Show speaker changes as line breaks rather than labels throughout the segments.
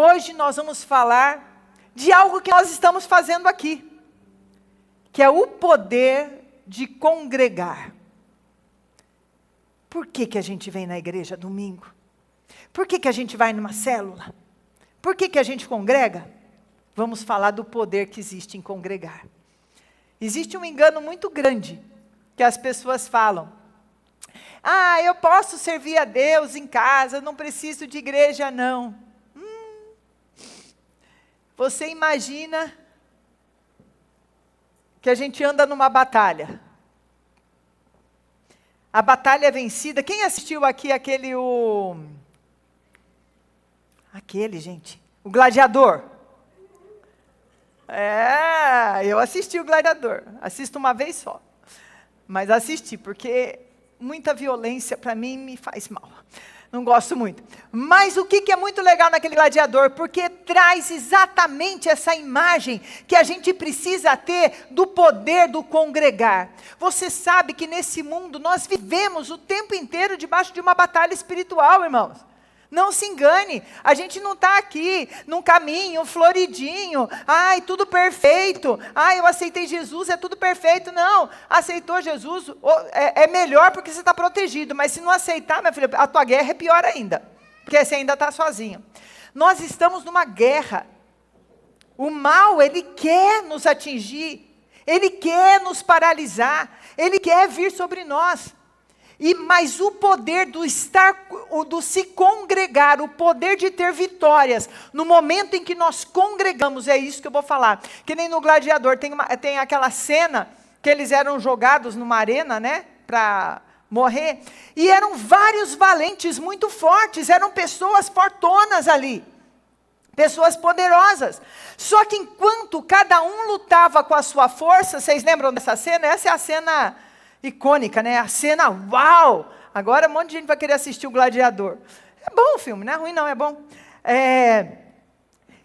Hoje nós vamos falar de algo que nós estamos fazendo aqui, que é o poder de congregar. Por que a gente vem na igreja domingo? Por que a gente vai numa célula? Por que a gente congrega? Vamos falar do poder que existe em congregar. Existe um engano muito grande que as pessoas falam. Eu posso servir a Deus em casa, não preciso de igreja não. Você imagina que a gente anda numa batalha. A batalha é vencida. Quem assistiu aqui o Gladiador? Eu assisti o Gladiador. Assisto uma vez só. Mas assisti, porque muita violência para mim me faz mal. Não gosto muito. Mas o que é muito legal naquele Gladiador? Porque traz exatamente essa imagem que a gente precisa ter do poder do congregar. Você sabe que nesse mundo nós vivemos o tempo inteiro debaixo de uma batalha espiritual, irmãos. Não se engane, a gente não está aqui num caminho floridinho, tudo perfeito, eu aceitei Jesus, é tudo perfeito. Não, aceitou Jesus, é melhor porque você está protegido, mas se não aceitar, minha filha, a tua guerra é pior ainda, porque você ainda está sozinho. Nós estamos numa guerra, o mal, ele quer nos atingir, ele quer nos paralisar, ele quer vir sobre nós. Mas o poder do se congregar, o poder de ter vitórias, no momento em que nós congregamos, é isso que eu vou falar. Que nem no Gladiador, tem aquela cena que eles eram jogados numa arena, né, para morrer, e eram vários valentes muito fortes, eram pessoas fortonas ali, pessoas poderosas. Só que enquanto cada um lutava com a sua força, vocês lembram dessa cena? Essa é a cena icônica, né? A cena, uau! Agora um monte de gente vai querer assistir o Gladiador. É bom o filme, não é ruim não, é bom.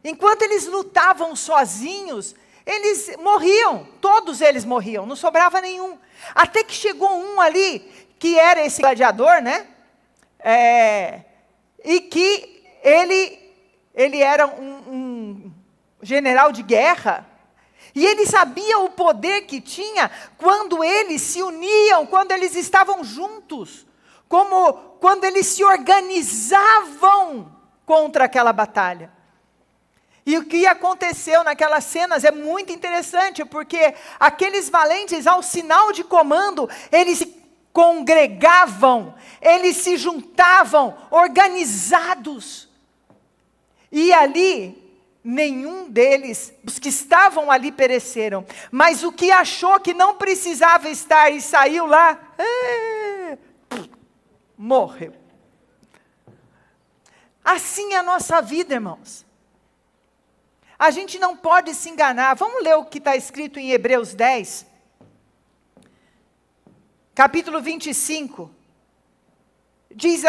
Enquanto eles lutavam sozinhos, eles morriam, todos eles morriam, não sobrava nenhum. Até que chegou um ali, que era esse gladiador, né? E que ele era um general de guerra. E ele sabia o poder que tinha quando eles se uniam, quando eles estavam juntos, como quando eles se organizavam contra aquela batalha. E o que aconteceu naquelas cenas é muito interessante, porque aqueles valentes, ao sinal de comando, eles se congregavam, eles se juntavam, organizados. E ali, nenhum deles, os que estavam ali pereceram, mas o que achou que não precisava estar e saiu lá, morreu. Assim é a nossa vida, irmãos. A gente não pode se enganar. Vamos ler o que está escrito em Hebreus 10, capítulo 25. Diz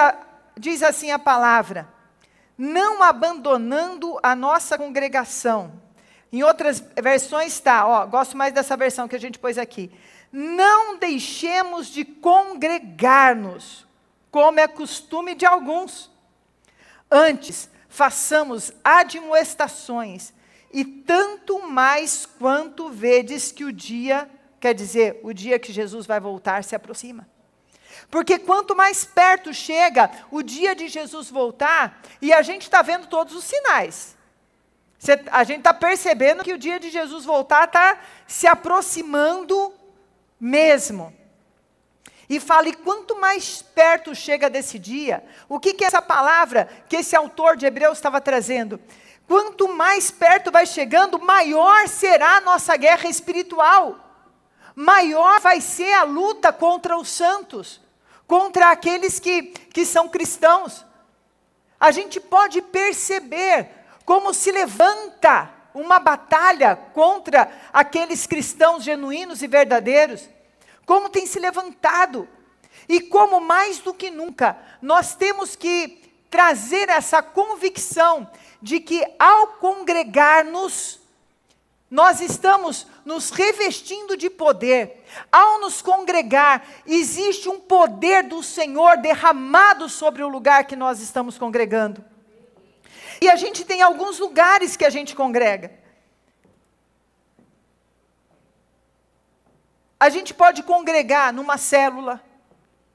assim a palavra: não abandonando a nossa congregação. Em outras versões está, gosto mais dessa versão que a gente pôs aqui. Não deixemos de congregar-nos, como é costume de alguns. Antes, façamos admoestações, e tanto mais quanto vedes que o dia, quer dizer, o dia que Jesus vai voltar, se aproxima. Porque quanto mais perto chega o dia de Jesus voltar, e a gente está vendo todos os sinais. A gente está percebendo que o dia de Jesus voltar está se aproximando mesmo. E fala, e quanto mais perto chega desse dia, o que é essa palavra que esse autor de Hebreus estava trazendo? Quanto mais perto vai chegando, maior será a nossa guerra espiritual. Maior vai ser a luta contra os santos, contra aqueles que são cristãos. A gente pode perceber como se levanta uma batalha contra aqueles cristãos genuínos e verdadeiros, como tem se levantado, e como mais do que nunca, nós temos que trazer essa convicção de que ao congregar-nos, nós estamos nos revestindo de poder. Ao nos congregar, existe um poder do Senhor derramado sobre o lugar que nós estamos congregando. E a gente tem alguns lugares que a gente congrega. A gente pode congregar numa célula.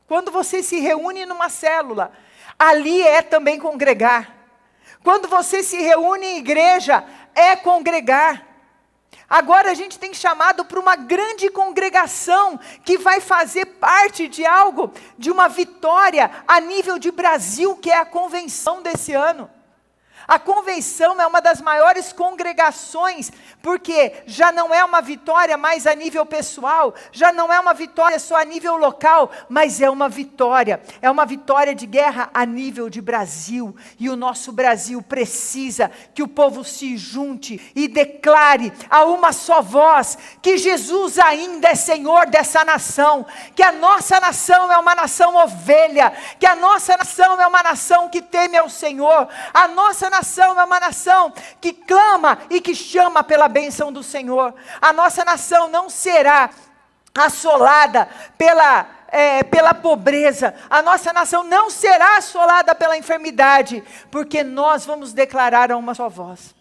Quando você se reúne numa célula, ali é também congregar. Quando você se reúne em igreja, é congregar. Agora a gente tem chamado para uma grande congregação que vai fazer parte de algo, de uma vitória a nível de Brasil, que é a convenção desse ano. A convenção é uma das maiores congregações, porque já não é uma vitória mais a nível pessoal, já não é uma vitória só a nível local, mas é uma vitória de guerra a nível de Brasil. E o nosso Brasil precisa que o povo se junte e declare a uma só voz que Jesus ainda é Senhor dessa nação, que a nossa nação é uma nação ovelha, que a nossa nação é uma nação que teme ao Senhor, a nossa nação é uma nação que clama e que chama pela bênção do Senhor. A nossa nação não será assolada pela pobreza. A nossa nação não será assolada pela enfermidade, porque nós vamos declarar a uma só voz.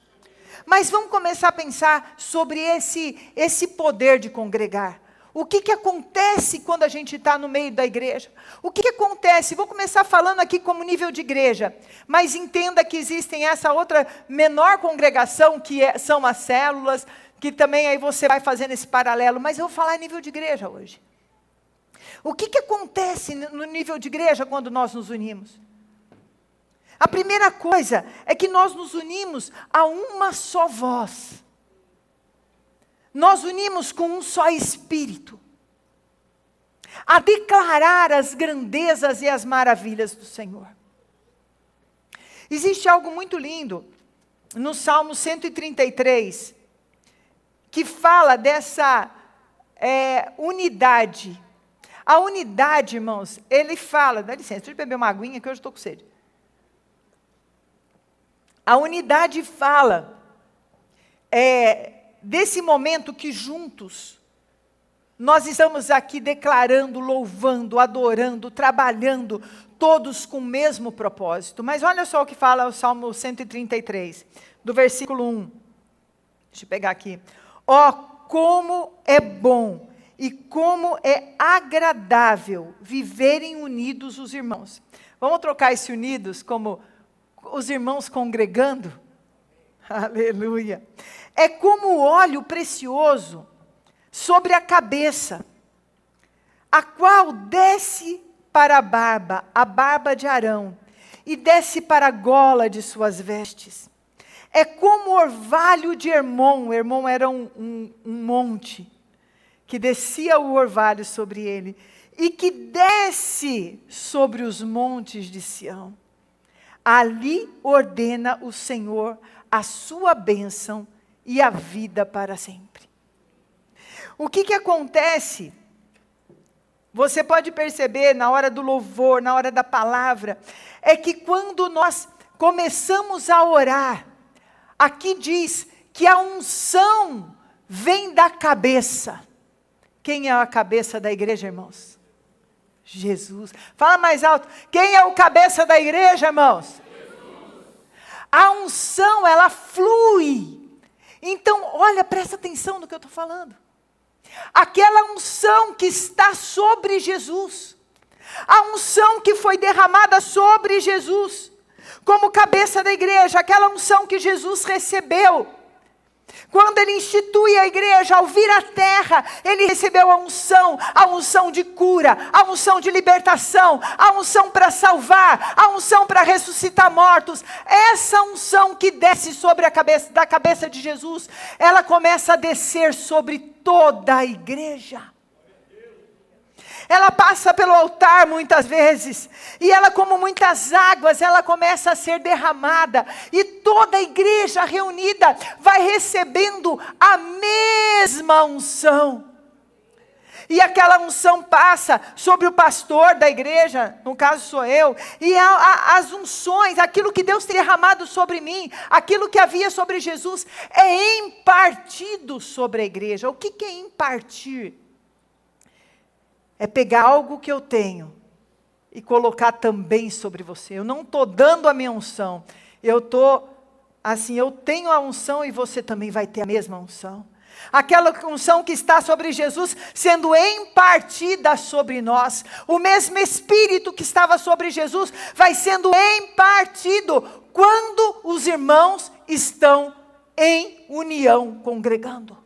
Mas vamos começar a pensar sobre esse poder de congregar. O que acontece quando a gente está no meio da igreja? O que acontece? Vou começar falando aqui como nível de igreja, mas entenda que existem essa outra menor congregação, são as células, que também aí você vai fazendo esse paralelo, mas eu vou falar em nível de igreja hoje. O que acontece no nível de igreja quando nós nos unimos? A primeira coisa é que nós nos unimos a uma só voz. Nós unimos com um só Espírito, a declarar as grandezas e as maravilhas do Senhor. Existe algo muito lindo no Salmo 133, que fala dessa unidade. A unidade, irmãos, ele fala, dá licença, deixa eu beber uma aguinha que hoje estou com sede. A unidade fala desse momento que juntos, nós estamos aqui declarando, louvando, adorando, trabalhando, todos com o mesmo propósito. Mas olha só o que fala o Salmo 133, do versículo 1. Deixa eu pegar aqui. Ó, como é bom e como é agradável viverem unidos os irmãos. Vamos trocar esse unidos como os irmãos congregando? Aleluia. É como óleo precioso sobre a cabeça, a qual desce para a barba de Arão, e desce para a gola de suas vestes. É como orvalho de Hermon. Hermon era um monte, que descia o orvalho sobre ele, e que desce sobre os montes de Sião. Ali ordena o Senhor a sua bênção e a vida para sempre. O que acontece? Você pode perceber na hora do louvor, na hora da palavra, é que quando nós começamos a orar, aqui diz que a unção vem da cabeça. Quem é a cabeça da igreja, irmãos? Jesus. Fala mais alto. Quem é o cabeça da igreja, irmãos? A unção, ela flui. Então, olha, presta atenção no que eu estou falando. Aquela unção que está sobre Jesus, a unção que foi derramada sobre Jesus, como cabeça da igreja, aquela unção que Jesus recebeu, quando ele institui a igreja, ao vir à terra, ele recebeu a unção de cura, a unção de libertação, a unção para salvar, a unção para ressuscitar mortos. Essa unção que desce sobre a cabeça, da cabeça de Jesus, ela começa a descer sobre toda a igreja. Ela passa pelo altar muitas vezes, e ela, como muitas águas, ela começa a ser derramada, e toda a igreja reunida vai recebendo a mesma unção. E aquela unção passa sobre o pastor da igreja, no caso sou eu, e as unções, aquilo que Deus tem derramado sobre mim, aquilo que havia sobre Jesus, é impartido sobre a igreja. O que é impartir? É pegar algo que eu tenho e colocar também sobre você. Eu não estou dando a minha unção, eu estou assim, eu tenho a unção e você também vai ter a mesma unção. Aquela unção que está sobre Jesus, sendo impartida sobre nós. O mesmo Espírito que estava sobre Jesus, vai sendo impartido quando os irmãos estão em união, congregando.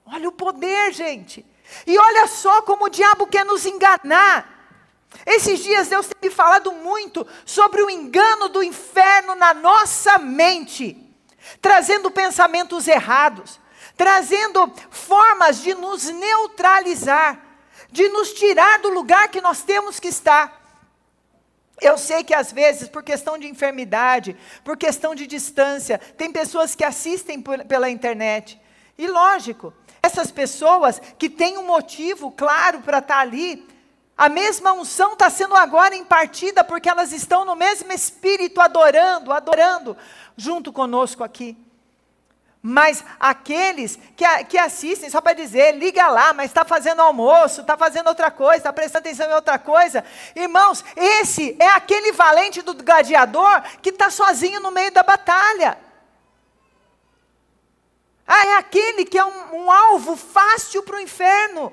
Olha o poder, gente. E olha só como o diabo quer nos enganar. Esses dias Deus tem me falado muito sobre o engano do inferno na nossa mente, trazendo pensamentos errados, trazendo formas de nos neutralizar, de nos tirar do lugar que nós temos que estar. Eu sei que às vezes, por questão de enfermidade, por questão de distância, tem pessoas que assistem pela internet. E lógico, essas pessoas que têm um motivo claro para estar ali, a mesma unção está sendo agora impartida, porque elas estão no mesmo Espírito, adorando, junto conosco aqui. Mas aqueles que assistem, só para dizer, liga lá, mas está fazendo almoço, está fazendo outra coisa, está prestando atenção em outra coisa. Irmãos, esse é aquele valente do gladiador que está sozinho no meio da batalha. É aquele que é um alvo fácil para o inferno.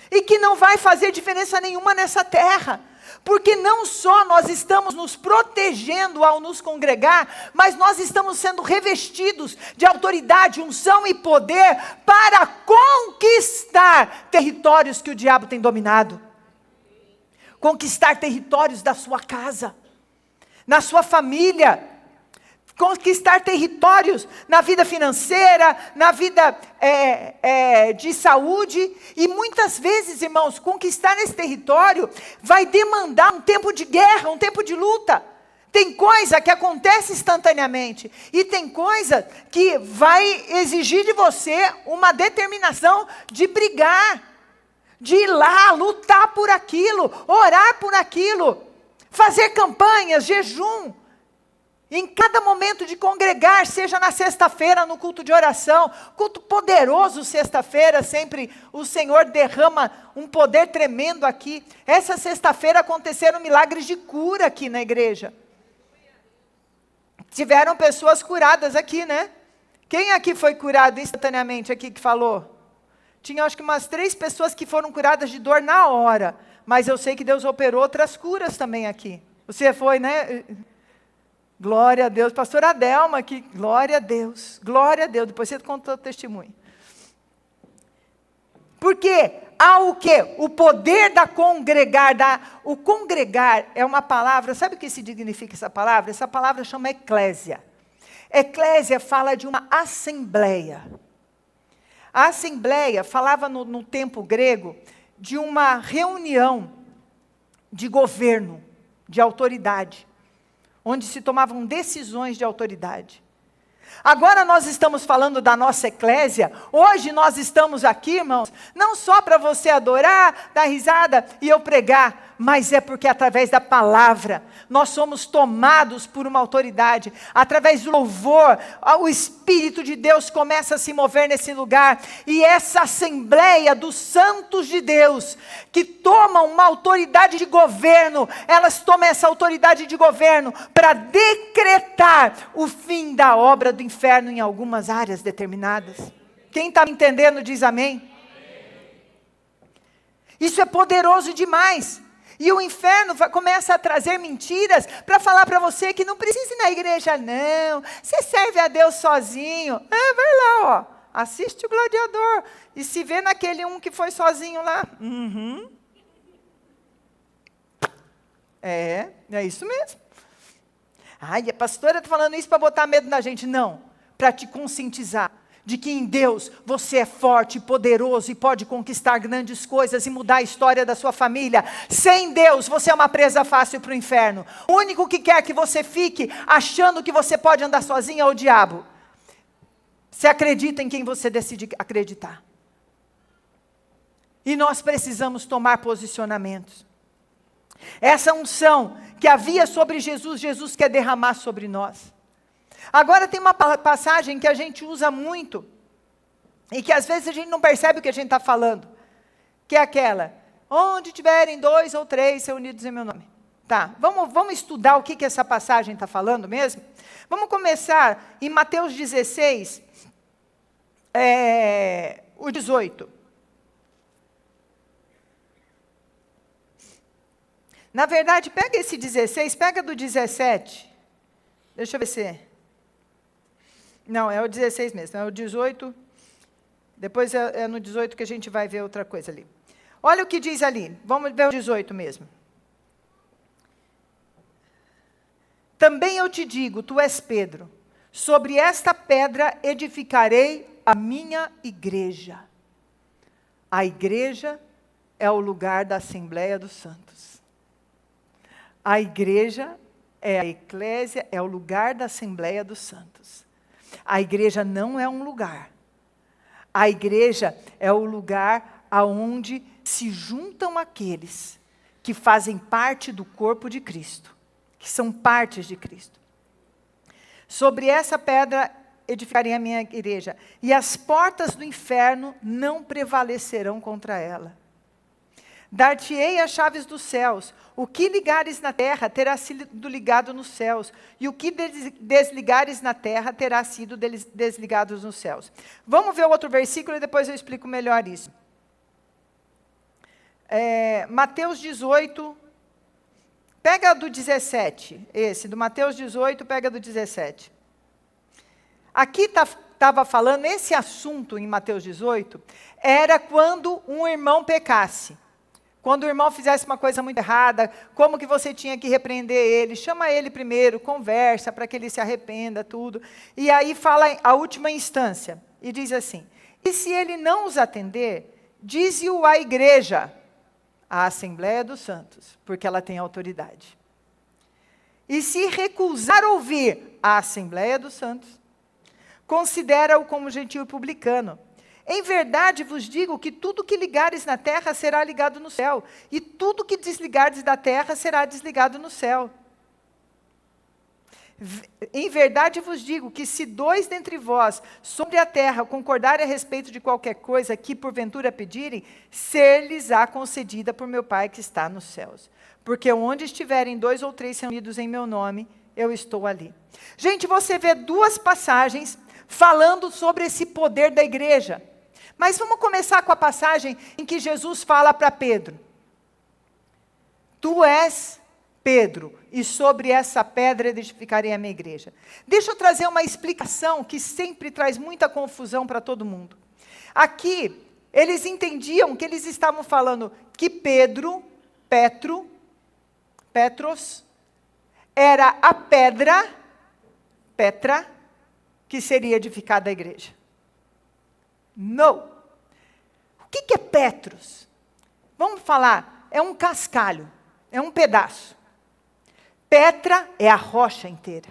E que não vai fazer diferença nenhuma nessa terra. Porque não só nós estamos nos protegendo ao nos congregar, mas nós estamos sendo revestidos de autoridade, unção e poder para conquistar territórios que o diabo tem dominado. Conquistar territórios da sua casa, na sua família. Conquistar territórios na vida financeira, na vida de saúde. E muitas vezes, irmãos, conquistar esse território vai demandar um tempo de guerra, um tempo de luta. Tem coisa que acontece instantaneamente. E tem coisa que vai exigir de você uma determinação de brigar. De ir lá, lutar por aquilo, orar por aquilo. Fazer campanhas, jejum. Em cada momento de congregar, seja na sexta-feira, no culto de oração, culto poderoso sexta-feira, sempre o Senhor derrama um poder tremendo aqui. Essa sexta-feira aconteceram milagres de cura aqui na igreja. Tiveram pessoas curadas aqui, né? Quem aqui foi curado instantaneamente aqui que falou? Tinha acho que umas 3 pessoas que foram curadas de dor na hora, mas eu sei que Deus operou outras curas também aqui. Você foi, né? Glória a Deus, pastora Adelma aqui, glória a Deus, depois você conta o testemunho. Porque há o quê? O poder da congregar, o congregar é uma palavra, sabe o que significa essa palavra? Essa palavra chama eclésia. Eclésia fala de uma assembleia. A assembleia falava no tempo grego de uma reunião de governo, de autoridade, onde se tomavam decisões de autoridade. Agora nós estamos falando da nossa eclésia. Hoje nós estamos aqui, irmãos, não só para você adorar, dar risada e eu pregar, mas é porque através da palavra nós somos tomados por uma autoridade. Através do louvor, o Espírito de Deus começa a se mover nesse lugar. E essa assembleia dos santos de Deus, que tomam uma autoridade de governo, elas tomam essa autoridade de governo para decretar o fim da obra do inferno em algumas áreas determinadas. Quem está me entendendo diz amém. Isso é poderoso demais. E o inferno começa a trazer mentiras para falar para você que não precisa ir na igreja não. Você serve a Deus sozinho. Vai lá, ó. Assiste o gladiador. E se vê naquele um que foi sozinho lá. É isso mesmo. Ai, a pastora está falando isso para botar medo na gente. Não, para te conscientizar de que em Deus você é forte, poderoso e pode conquistar grandes coisas e mudar a história da sua família. Sem Deus você é uma presa fácil para o inferno. O único que quer que você fique achando que você pode andar sozinho é o diabo. Você acredita em quem você decide acreditar. E nós precisamos tomar posicionamentos. Essa unção que havia sobre Jesus, Jesus quer derramar sobre nós. Agora tem uma passagem que a gente usa muito, e que às vezes a gente não percebe o que a gente está falando, que é aquela, onde tiverem 2 ou 3 reunidos em meu nome. Tá, vamos estudar o que essa passagem está falando mesmo? Vamos começar em Mateus 16, o 18. Na verdade, pega esse 16, pega do 17. Deixa eu ver se... Não, é o 16 mesmo, é o 18. Depois é no 18 que a gente vai ver outra coisa ali. Olha o que diz ali, vamos ver o 18 mesmo. Também eu te digo, tu és Pedro, sobre esta pedra edificarei a minha igreja. A igreja é o lugar da Assembleia dos Santos. A igreja a eclésia, é o lugar da Assembleia dos Santos. A igreja não é um lugar. A igreja é o lugar aonde se juntam aqueles que fazem parte do corpo de Cristo, que são partes de Cristo. Sobre essa pedra edificarei a minha igreja, e as portas do inferno não prevalecerão contra ela. Dar-te-ei as chaves dos céus. O que ligares na terra terá sido ligado nos céus, e o que desligares na terra terá sido desligado nos céus. Vamos ver o outro versículo e depois eu explico melhor isso. Mateus 18, pega do 17, do Mateus 18, pega do 17. Aqui estava falando, esse assunto em Mateus 18, era quando um irmão pecasse. Quando o irmão fizesse uma coisa muito errada, como que você tinha que repreender ele? Chama ele primeiro, conversa para que ele se arrependa, tudo. E aí fala a última instância, e diz assim, e se ele não os atender, dize-o à igreja, à Assembleia dos Santos, porque ela tem autoridade. E se recusar ouvir a Assembleia dos Santos, considera-o como gentil e publicano. Em verdade vos digo que tudo que ligares na terra será ligado no céu, e tudo que desligares da terra será desligado no céu. Em verdade vos digo que se dois dentre vós sobre a terra concordarem a respeito de qualquer coisa que porventura pedirem, ser-lhes-á concedida por meu Pai que está nos céus. Porque onde estiverem 2 ou 3 reunidos em meu nome, eu estou ali. Gente, você vê duas passagens falando sobre esse poder da igreja. Mas vamos começar com a passagem em que Jesus fala para Pedro. Tu és Pedro, e sobre essa pedra edificarei a minha igreja. Deixa eu trazer uma explicação que sempre traz muita confusão para todo mundo. Aqui, eles entendiam que eles estavam falando que Petros, era a pedra, Petra, que seria edificada a igreja. Não. O que é Petros? Vamos falar, é um cascalho, é um pedaço. Petra é a rocha inteira.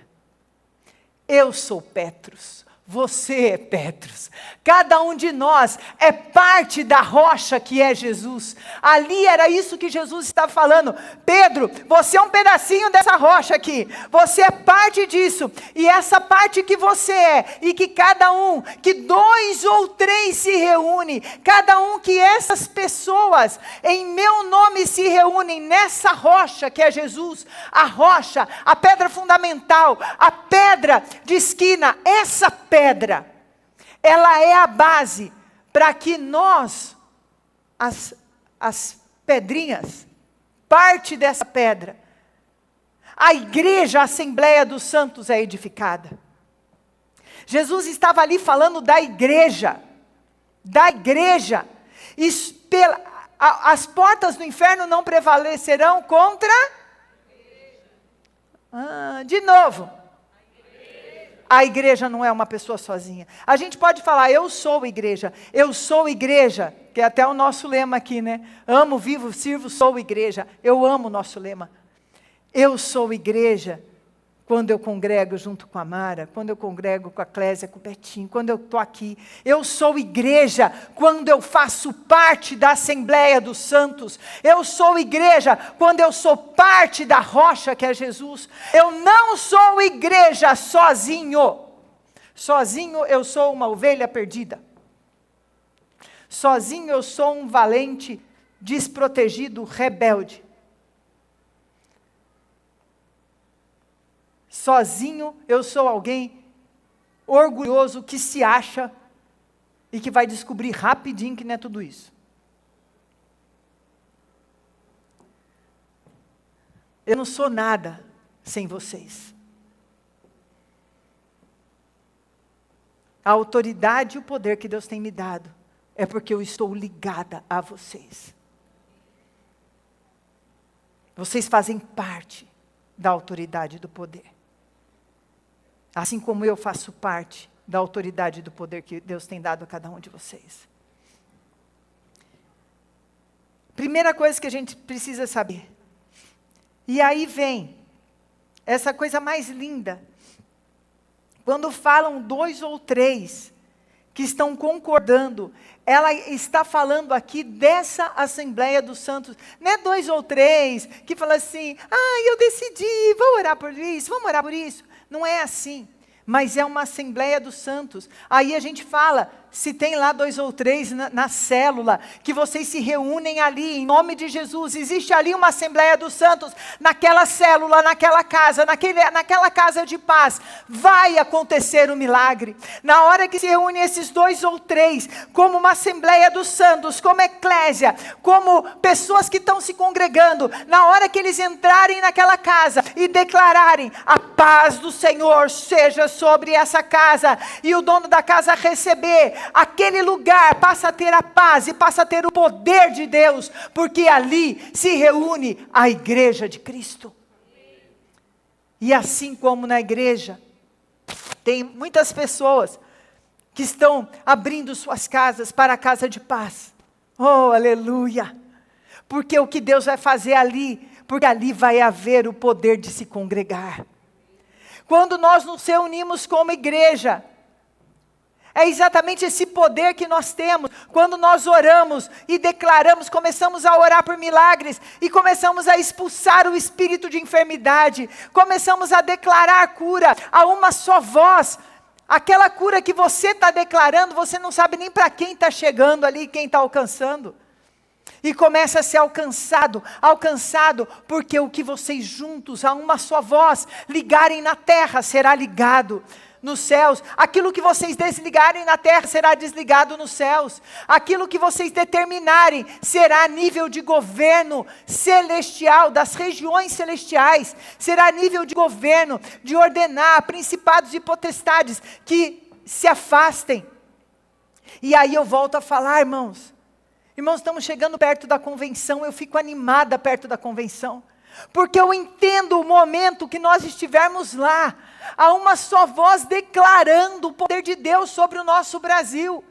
Eu sou Petros. Você é Petros. Cada um de nós é parte da rocha que é Jesus. Ali era isso que Jesus estava falando. Pedro, você é um pedacinho dessa rocha aqui. Você é parte disso. E essa parte que você é, e que cada um, que 2 ou 3 se reúne, cada um que essas pessoas em meu nome se reúnem nessa rocha que é Jesus, a rocha, a pedra fundamental, a pedra de esquina, essa pedra, ela é a base para que nós, as pedrinhas, parte dessa pedra, a igreja, a Assembleia dos Santos é edificada. Jesus estava ali falando da igreja, e as portas do inferno não prevalecerão contra, de novo, a igreja não é uma pessoa sozinha. A gente pode falar, eu sou igreja, que é até o nosso lema aqui, né? Amo, vivo, sirvo, sou igreja. Eu amo o nosso lema. Eu sou igreja quando eu congrego junto com a Mara, quando eu congrego com a Clésia, com o Betinho, quando eu estou aqui. Eu sou igreja quando eu faço parte da Assembleia dos Santos. Eu sou igreja quando eu sou parte da rocha que é Jesus. Eu não sou igreja sozinho. Sozinho eu sou uma ovelha perdida. Sozinho eu sou um valente, desprotegido, rebelde. sozinho eu sou alguém orgulhoso que se acha e que vai descobrir rapidinho que não é tudo isso. Eu não sou nada sem vocês. A autoridade e o poder que Deus tem me dado é porque eu estou ligada a vocês. Vocês fazem parte da autoridade e do poder. Assim como eu faço parte da autoridade e do poder que Deus tem dado a cada um de vocês. Primeira coisa que a gente precisa saber. E aí vem essa coisa mais linda. Quando falam 2 ou 3 que estão concordando, ela está falando aqui dessa Assembleia dos Santos. Não é 2 ou 3 que falam assim, eu decidi, vou orar por isso, vamos orar por isso. Não é assim. Mas é uma Assembleia dos Santos. Aí a gente fala, se tem lá 2 ou 3 na célula, que vocês se reúnem ali, em nome de Jesus, existe ali uma Assembleia dos Santos, naquela célula, naquela casa, naquela casa de paz, vai acontecer um milagre. Na hora que se reúnem esses 2 ou 3, como uma Assembleia dos Santos, como eclésia, como pessoas que estão se congregando, na hora que eles entrarem naquela casa e declararem, a paz do Senhor seja sobre essa casa, e o dono da casa receber, aquele lugar passa a ter a paz e passa a ter o poder de Deus, porque ali se reúne a igreja de Cristo. E assim como na igreja, tem muitas pessoas que estão abrindo suas casas para a casa de paz. Oh, aleluia! Porque o que Deus vai fazer ali, porque ali vai haver o poder de se congregar. Quando nós nos reunimos como igreja, é exatamente esse poder que nós temos, quando nós oramos e declaramos, começamos a orar por milagres, e começamos a expulsar o espírito de enfermidade, começamos a declarar cura a uma só voz, aquela cura que você está declarando, você não sabe nem para quem está chegando ali, quem está alcançando. E começa a ser alcançado, porque o que vocês juntos, a uma só voz, ligarem na terra, será ligado nos céus. Aquilo que vocês desligarem na terra, será desligado nos céus. Aquilo que vocês determinarem, será a nível de governo celestial, das regiões celestiais. Será a nível de governo, de ordenar principados e potestades que se afastem. E aí eu volto a falar, irmãos, estamos chegando perto da convenção, eu fico animada perto da convenção, porque eu entendo o momento que nós estivermos lá, a uma só voz declarando o poder de Deus sobre o nosso Brasil,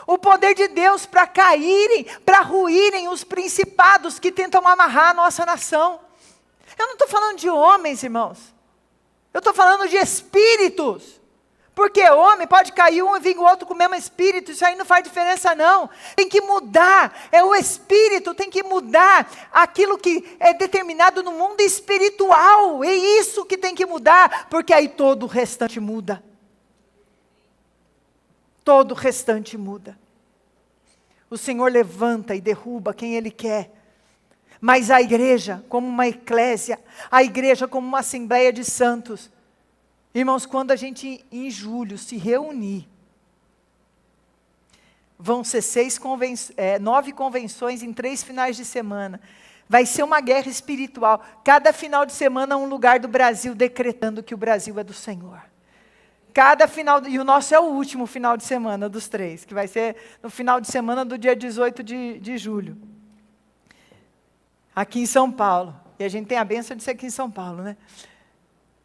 o poder de Deus para caírem, para ruírem os principados que tentam amarrar a nossa nação. Eu não estou falando de homens, irmãos, eu estou falando de espíritos. Porque homem pode cair um e vir o outro com o mesmo espírito, isso aí não faz diferença não. Tem que mudar, é o espírito, tem que mudar aquilo que é determinado no mundo espiritual. É isso que tem que mudar, porque aí todo o restante muda. Todo o restante muda. O Senhor levanta e derruba quem Ele quer. Mas a igreja, como uma eclésia, a igreja como uma assembleia de santos, irmãos, quando a gente em julho se reunir, vão ser 9 convenções em 3 finais de semana. Vai ser uma guerra espiritual. Cada final de semana um lugar do Brasil decretando que o Brasil é do Senhor. Cada final, e o nosso é o último final de semana dos 3, que vai ser no final de semana do dia 18 de julho. Aqui em São Paulo. E a gente tem a bênção de ser aqui em São Paulo, né?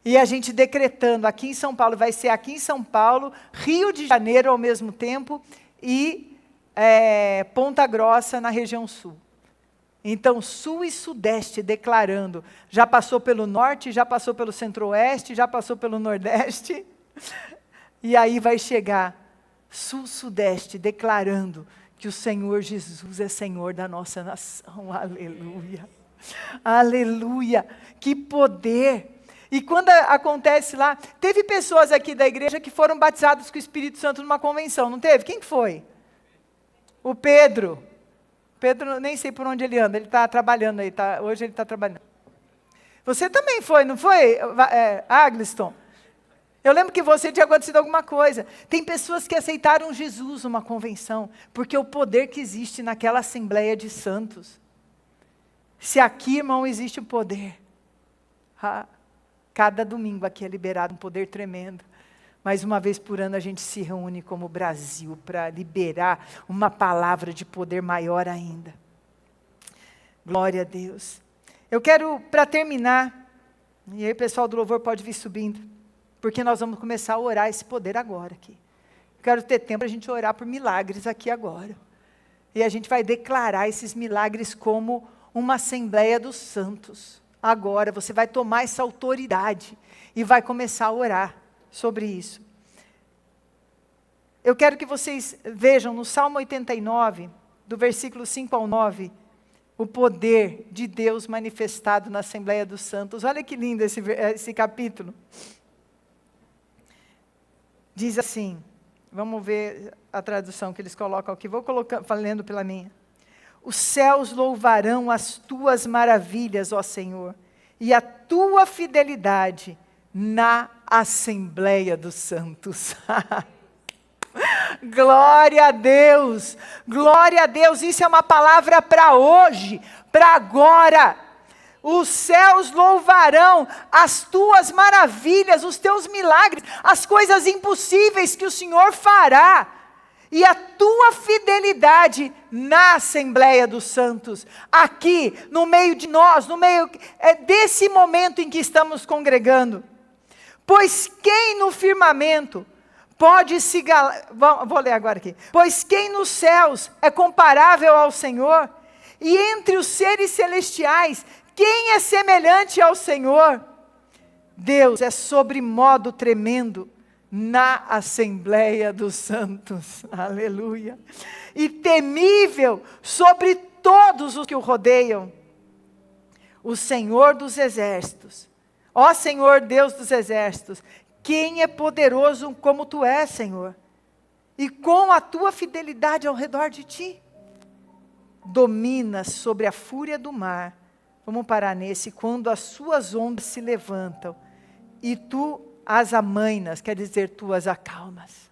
E a gente decretando, aqui em São Paulo, vai ser aqui em São Paulo, Rio de Janeiro ao mesmo tempo, e Ponta Grossa na região sul. Então, sul e sudeste declarando, já passou pelo norte, já passou pelo centro-oeste, já passou pelo nordeste, e aí vai chegar sul-sudeste declarando que o Senhor Jesus é Senhor da nossa nação. Aleluia, aleluia, que poder! E quando acontece lá, teve pessoas aqui da igreja que foram batizadas com o Espírito Santo numa convenção, não teve? Quem que foi? O Pedro. Pedro, nem sei por onde ele anda, ele está trabalhando aí, hoje ele está trabalhando. Você também foi, não foi, Agliston? Eu lembro que você tinha acontecido alguma coisa. Tem pessoas que aceitaram Jesus numa convenção, porque o poder que existe naquela Assembleia de Santos. Se aqui, irmão, existe o poder. Cada domingo aqui é liberado um poder tremendo. Mas uma vez por ano a gente se reúne como Brasil para liberar uma palavra de poder maior ainda. Glória a Deus. Eu quero, para terminar, e aí o pessoal do louvor pode vir subindo, porque nós vamos começar a orar esse poder agora aqui. Eu quero ter tempo para a gente orar por milagres aqui agora. E a gente vai declarar esses milagres como uma Assembleia dos Santos. Agora você vai tomar essa autoridade e vai começar a orar sobre isso. Eu quero que vocês vejam no Salmo 89, do versículo 5 ao 9, o poder de Deus manifestado na Assembleia dos Santos. Olha que lindo esse capítulo. Diz assim, vamos ver a tradução que eles colocam aqui, vou lendo pela minha. Os céus louvarão as tuas maravilhas, ó Senhor, e a tua fidelidade na Assembleia dos Santos. Glória a Deus, glória a Deus, isso é uma palavra para hoje, para agora. Os céus louvarão as tuas maravilhas, os teus milagres, as coisas impossíveis que o Senhor fará, e a tua fidelidade na Assembleia dos Santos, aqui, no meio de nós, no meio desse momento em que estamos congregando. Pois quem no firmamento pode se vou ler agora aqui. Pois quem nos céus é comparável ao Senhor, e entre os seres celestiais, quem é semelhante ao Senhor? Deus é sobremodo tremendo na Assembleia dos Santos, aleluia, e temível sobre todos os que o rodeiam. O Senhor dos exércitos, ó Senhor Deus dos exércitos, quem é poderoso como tu és, Senhor, e com a tua fidelidade ao redor de ti, dominas sobre a fúria do mar. Vamos parar nesse, quando as suas ondas se levantam, e tu as amainas, quer dizer, tu as acalmas.